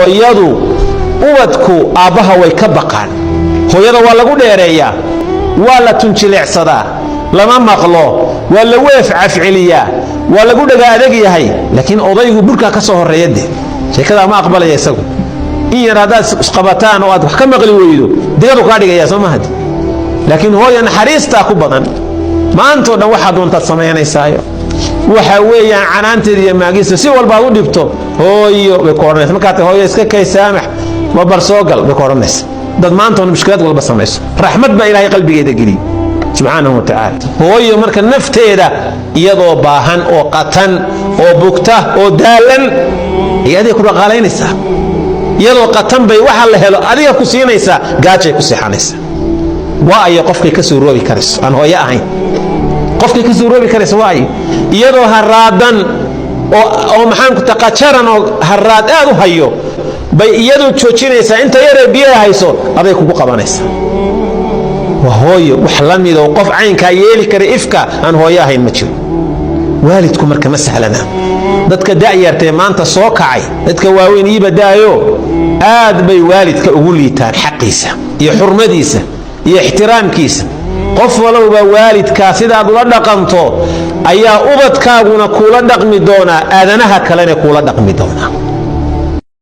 hooyadu ubadku aabbaha way ka baqaan hooyada waa lagu dheereeyaa waa la tunjileecsadaa lama maqlo waa la weef cafciliyaa waa lagu dhaga adag yahay laakiin odaygu burka ka soo horeeyade sheekada ma aqbalaya isagu in yar hadaad isqabataan oo aad wax ka maqli weydo digadu ka dhigaya soo mahad laakiin hooyo naxariista ku badan maanta oo dhan waxa doonta sameeynaysaa waxa weeyaan canaanteed iyo maagiisa si walba u dhibto hooyo way koornaysaa marka hooyo iska kay saamax ma bar soo gal way koornaysaa dad maanta oo mushkilad walba sameeyso raxmad ba ilaahay qalbigeeda geliyo subhanahu wa ta'ala hooyo marka nafteeda iyadoo baahan oo qatan oo bugta oo daalan iyadii ku dhaqaaleynaysaa iyadoo qatan bay waxa la helo adiga ku siinaysaa gaajay ku seexanaysaa waa ay qofkay ka soo roobi karayso aan hooyo ahayn qofkay ka soo roobi karayso waa ay iyadoo haraadan oo maxaan ku taqajaran oo haraad aad u hayo bay iyadoo joojinaysaa inta yar biyaha hayso aday kugu qabanaysaa وهوي وحلمي وقف عينك يلي كريفك أن هو ياهين متشو والدكم مركب مسهلنا dadka daayartay maanta soo kacay dadka waaweyn iiba daayo aad bay waalidka ugu liitaan xaqiisa iyo xurmadiisa iyo ixtiraamkiisa qof walba waalidka sidaad ula dhaqanto ayaa ubadkaaguna kula dhaqmi doona aadanaha kalena kula dhaqmi doona